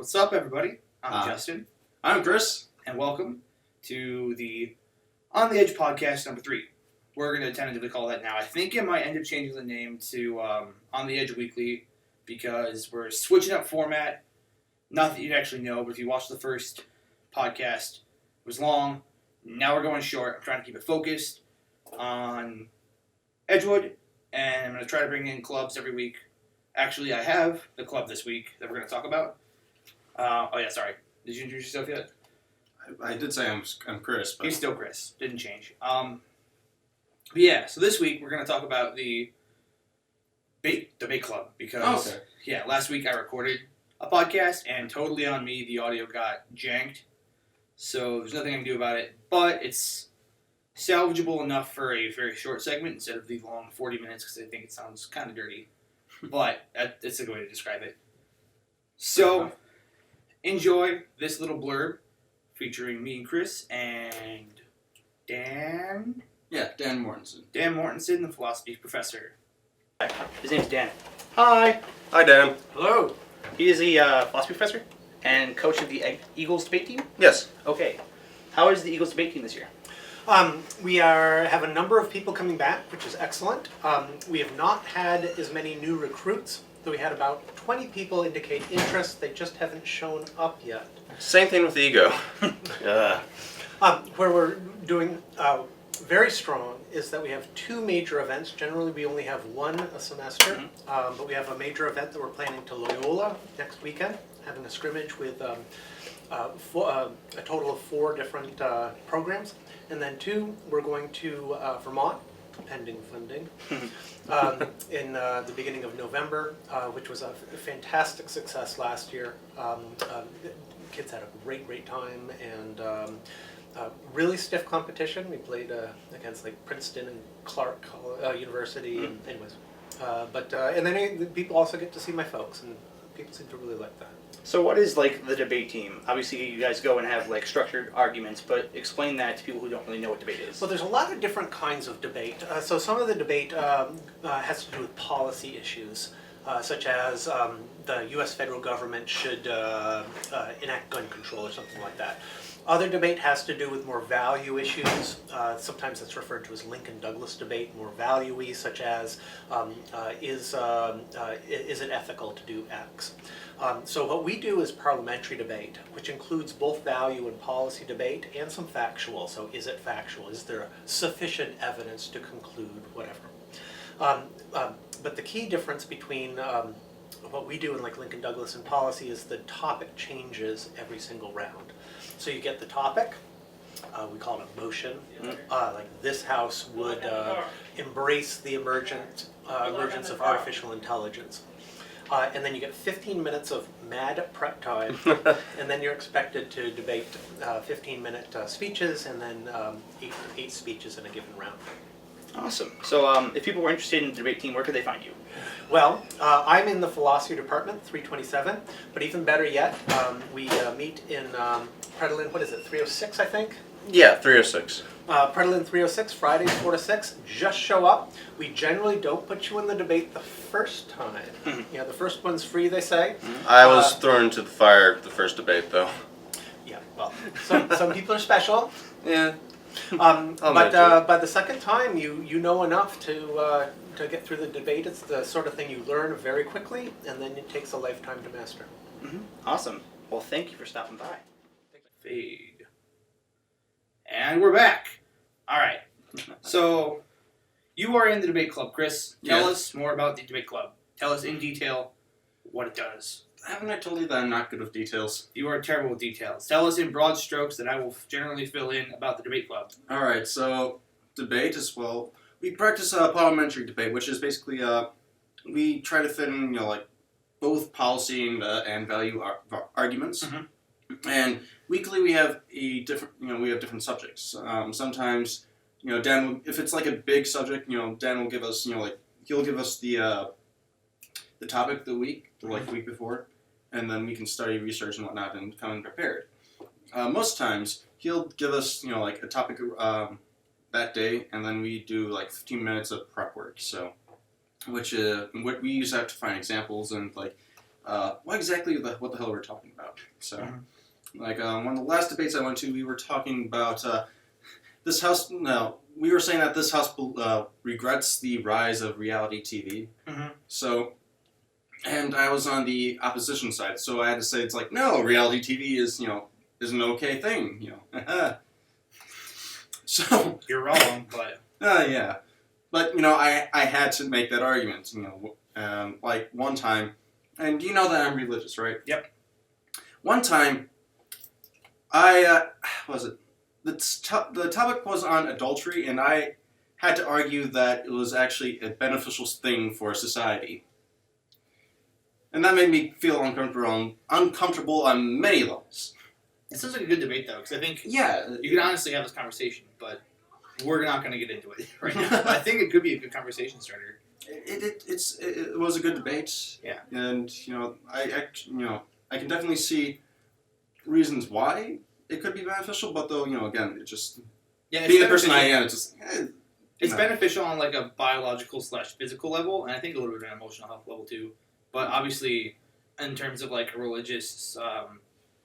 What's up, everybody? I'm Justin. I'm Chris. And welcome to the On the Edge podcast number 3. We're going to tentatively call that now. I think it might end up changing the name to On the Edge Weekly because we're switching up format. Not that you'd actually know, but if you watched the first podcast, it was long. Now we're going short. I'm trying to keep it focused on Edgewood, and I'm going to try to bring in clubs every week. Actually, I have the club this week that we're going to talk about. Sorry. Did you introduce yourself yet? I did say I'm Chris. But... He's still Chris. Didn't change. So this week we're going to talk about the debate club because last week I recorded a podcast and totally on me the audio got janked. So there's nothing I can do about it, but it's salvageable enough for a very short segment instead of the long 40 minutes because I think it sounds kind of dirty. But that's a good way to describe it. So enjoy this little blurb featuring me and Chris and Dan. Yeah, Dan Mortensen. Dan Mortensen, the philosophy professor. His name's Dan. Hi. Hi, Dan. Hello. He is the philosophy professor and coach of the Eagles debate team? Yes. Okay. How is the Eagles debate team this year? We have a number of people coming back, which is excellent. We have not had as many new recruits, though we had about 20 people indicate interest. They just haven't shown up yet. Same thing with Ego. Where we're doing very strong is that we have 2 major events. Generally, we only have one a semester, but we have a major event that we're planning to Loyola next weekend, having a scrimmage with a total of 4 different programs. And then 2, we're going to Vermont, pending funding, in the beginning of November, which was a fantastic success last year. Kids had a great time, and really stiff competition. We played against like Princeton and Clark University, and anyways. And then people also get to see my folks, and people seem to really like that. So what is like the debate team? Obviously you guys go and have like structured arguments, but explain that to people who don't really know what debate is. Well, there's a lot of different kinds of debate. So some of the debate has to do with policy issues, such as the U.S. federal government should enact gun control or something like that. Other debate has to do with more value issues. Sometimes it's referred to as Lincoln-Douglas debate, more value-y, such as is it ethical to do X? So what we do is parliamentary debate, which includes both value and policy debate and some factual. So is it factual? Is there sufficient evidence to conclude whatever? But the key difference between what we do in like Lincoln-Douglas and policy is the topic changes every single round. So you get the topic, we call it a motion, like this house would embrace the emergence of artificial intelligence. And then you get 15 minutes of mad prep time, and then you're expected to debate 15-minute speeches, and then 8 speeches in a given round. Awesome. So if people were interested in the debate team, where could they find you? Well, I'm in the philosophy department, 327, but even better yet, we meet in Predalin, what is it, 306, I think? Yeah, 306. Predalin 306, Fridays 4 to 6. Just show up. We generally don't put you in the debate the first time. The first one's free, they say. I was thrown into the fire the first debate, though. Yeah, well, some people are special. Yeah. But by the second time, you know enough to get through the debate. It's the sort of thing you learn very quickly, and then it takes a lifetime to master. Awesome. Well, thank you for stopping by. Fade. And we're back. All right. So you are in the debate club, Chris. Tell us more about the debate club. Tell us in detail what it does. Haven't I told you that I'm not good with details? You are terrible with details. Tell us in broad strokes that I will generally fill in about the debate club. All right. So debate is, well, we practice parliamentary debate, which is basically we try to fit in like both policy and value arguments. And weekly we have different subjects. Sometimes Dan will, if it's like a big subject, Dan will give us he'll give us the topic of the week, the week before, and then we can study, research, and whatnot, and come in prepared. Most times he'll give us like a topic that day, and then we do like 15 minutes of prep work. So, which what we use have to find examples and like what exactly what the hell we're talking about. So, like one of the last debates I went to, we were talking about this house. No, we were saying that this house regrets the rise of reality TV. So, and I was on the opposition side, so I had to say it's like, no, reality TV is is an okay thing. So You're wrong, but yeah, but I had to make that argument. Like one time, and you know that I'm religious, right? Yep. One time, I was it the topic was on adultery, and I had to argue that it was actually a beneficial thing for society, and that made me feel uncomfortable on many levels. it sounds like a good debate, though, because I think Yeah, you can honestly have this conversation, but we're not going to get into it right now. But I think it could be a good conversation starter. it was a good debate. Yeah. And I can definitely see reasons why it could be beneficial, but though again, it just Yeah, being the person I am, it's just it's beneficial on like a biological / physical level, and I think a little bit of an emotional health level too. But obviously, in terms of like a religious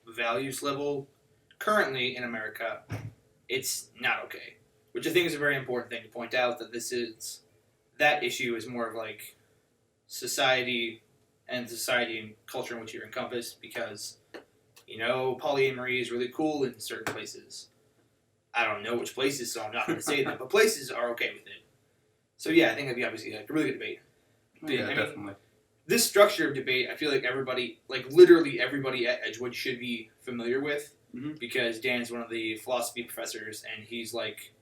values level, currently in America, it's not okay. Which I think is a very important thing to point out, that issue is more of like society and culture in which you're encompassed, because polyamory is really cool in certain places. I don't know which places, so I'm not going to say them, but places are okay with it. So yeah, I think that'd be obviously like a really good debate. Yeah, definitely. This structure of debate, I feel like everybody, like literally everybody at Edgewood should be familiar with, because Dan's one of the philosophy professors, and he's like,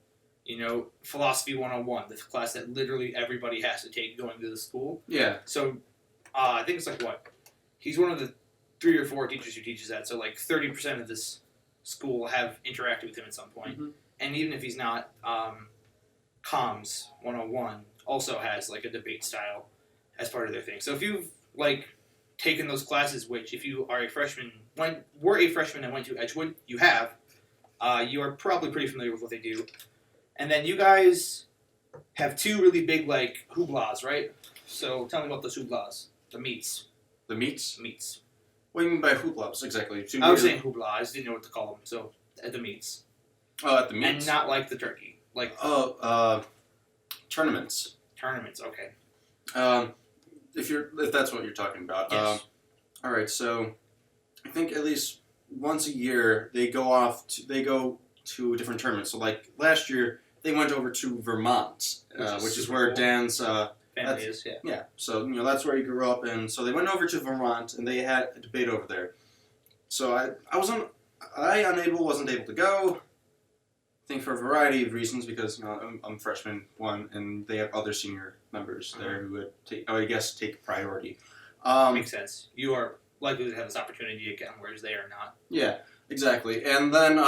Philosophy 101, the class that literally everybody has to take going to the school. Yeah. So I think it's like he's one of the 3 or 4 teachers who teaches that, so like 30% of this school have interacted with him at some point. And even if he's not, Comms 101 also has like a debate style as part of their thing. So if you've like taken those classes, which if you are a freshman, were a freshman and went to Edgewood, you are probably pretty familiar with what they do. And then you guys have 2 really big like hooplas, right? So tell me about those hooplas. The meats. The meats? Meats. What do you mean by hooplas exactly? I was saying hoopla. I just didn't know what to call them. So at the meats. Oh, at the meats. And not like the turkey. Like tournaments. Tournaments. Okay. If that's what you're talking about. Yes. All right. So I think at least once a year they go to different tournaments. So like last year they went over to Vermont, which is where cool. Dan's family is. Yeah. Yeah. So that's where he grew up, and so they went over to Vermont and they had a debate over there. So I wasn't able to go. I think for a variety of reasons, because I'm a freshman one, and they have other senior members there who would take priority. Makes sense. You are likely to have this opportunity again, whereas they are not. Yeah, exactly. And then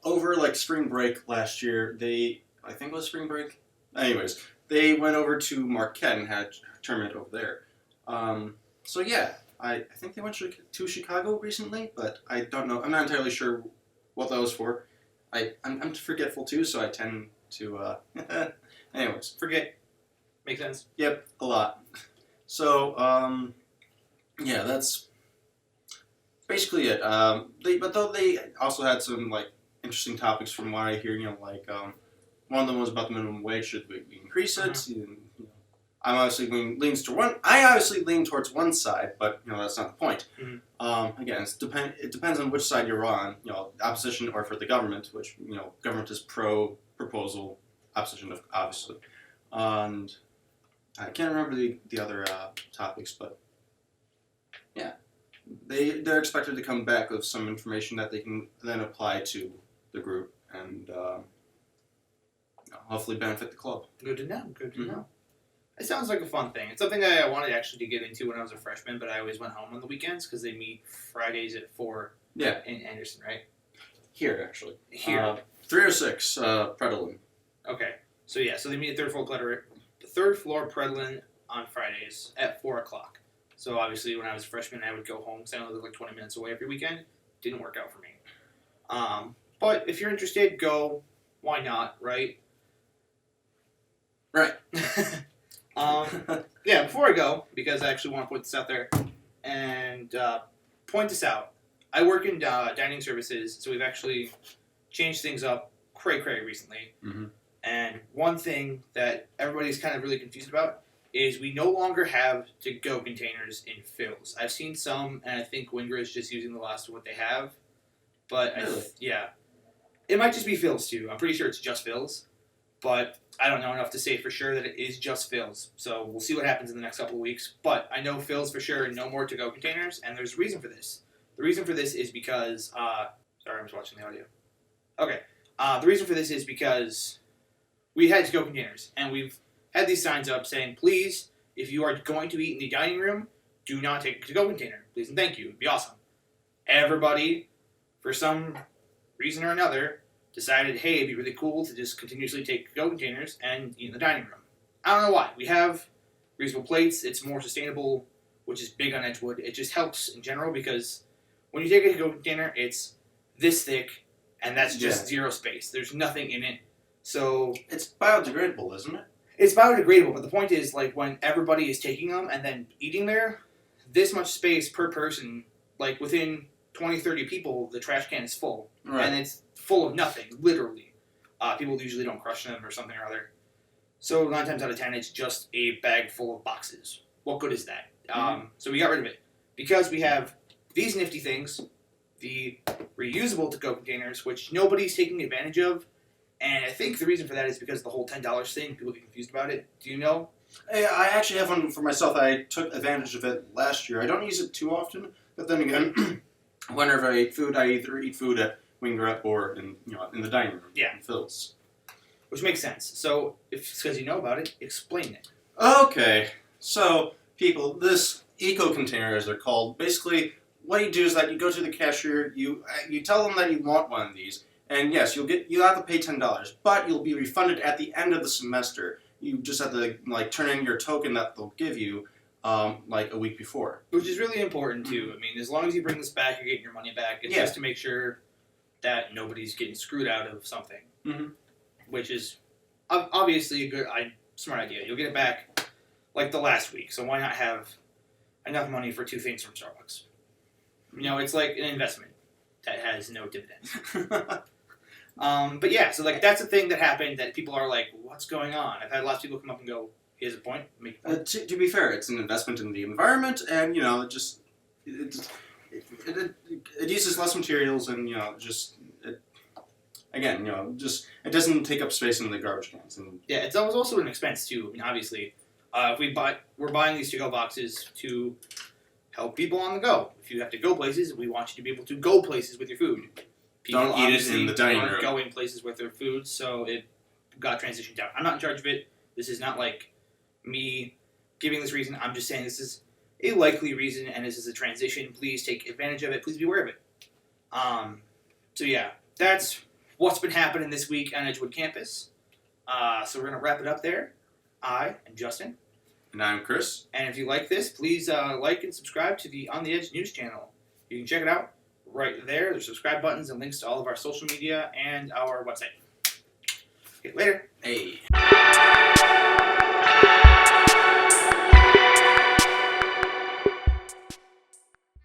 over like spring break last year, I think it was spring break. Anyways, they went over to Marquette and had a tournament over there. So yeah, I think they went to Chicago recently, but I don't know. I'm not entirely sure what that was for. I'm forgetful too, so I tend to. Anyways, Forget. Makes sense. Yep, a lot. So yeah, that's basically it. But they also had some like interesting topics from what I hear. One of them was about the minimum wage. Should we increase it? And, I obviously lean towards one side, but that's not the point. Again, it depends on which side you're on. Opposition or for the government, which government is pro proposal, opposition obviously. And I can't remember the other topics, but yeah, they're expected to come back with some information that they can then apply to the group and hopefully benefit the club. Good to know. Good to know. It sounds like a fun thing. It's something that I wanted actually to get into when I was a freshman, but I always went home on the weekends because they meet Fridays at 4 in Anderson, right? Here, actually. Here. 306, Predolin. Okay. So they meet at third floor Predolin on Fridays at 4 o'clock. So obviously when I was a freshman, I would go home because I only lived like 20 minutes away every weekend. Didn't work out for me. But if you're interested, go. Why not, right? Right. Yeah, before I go, because I actually want to put this out there, and and point this out. I work in dining services, so we've actually changed things up cray recently. Mm-hmm. And one thing that everybody's kind of really confused about is we no longer have to-go containers in fills. I've seen some, and I think Winger is just using the last of what they have. But Really? Yeah, it might just be fills too. I'm pretty sure it's just fills, but I don't know enough to say for sure that it is just fills. So we'll see what happens in the next couple of weeks. But I know fills for sure, and no more to-go containers, and there's a reason for this. The reason for this is because sorry, I'm just watching the audio. Okay, the reason for this is because we had to-go containers, and we've had these signs up saying, please, if you are going to eat in the dining room, do not take a to-go container. Please and thank you. It'd be awesome. Everybody, for some reason or another, decided, hey, it'd be really cool to just continuously take to-go containers and eat in the dining room. I don't know why. We have reusable plates. It's more sustainable, which is big on Edgewood. It just helps in general because when you take a to-go container, it's this thick, and that's just zero space. There's nothing in it. So it's biodegradable, isn't it? It's biodegradable, but the point is, like, when everybody is taking them and then eating there, this much space per person, like, within 20, 30 people, the trash can is full. Right. And it's full of nothing, literally. People usually don't crush them or something or other. So 9 times out of 10, it's just a bag full of boxes. What good is that? So we got rid of it. Because we have these nifty things, the reusable to-go containers, which nobody's taking advantage of. And I think the reason for that is because of the whole $10 thing. People get confused about it. Do you know? I actually have one for myself. I took advantage of it last year. I don't use it too often, but then again, whenever I eat food, I either eat food at Winger or in the dining room. Yeah. In Phil's. Which makes sense. So, if it's because you know about it, explain it. Okay. So, people, this eco container, as they're called, basically, what you do is that you go to the cashier, you tell them that you want one of these. And yes, you'll have to pay $10, but you'll be refunded at the end of the semester. You just have to turn in your token that they'll give you a week before. Which is really important too. I mean, as long as you bring this back, you're getting your money back. It's just to make sure that nobody's getting screwed out of something. Mm-hmm. Which is obviously a good, smart idea. You'll get it back like the last week. So why not have enough money for 2 things from Starbucks? It's like an investment that has no dividends. But yeah, so that's a thing that happened that people are like, what's going on? I've had lots of people come up and go, here's a point, make a point. To be fair, it's an investment in the environment, and it uses less materials, and it doesn't take up space in the garbage cans. And yeah, it's also an expense too. I mean, obviously, we're buying these to-go boxes to help people on the go. If you have to go places, we want you to be able to go places with your food. People don't eat it in the dining room. Going places with their food, so it got transitioned out. I'm not in charge of it. This is not like me giving this reason. I'm just saying this is a likely reason, and this is a transition. Please take advantage of it. Please be aware of it. So yeah, that's what's been happening this week on Edgewood campus. So we're gonna wrap it up there. I am Justin. And I'm Chris. And if you like this, please like and subscribe to the On the Edge news channel. You can check it out right there. There's subscribe buttons and links to all of our social media and our website. Okay, later. Hey.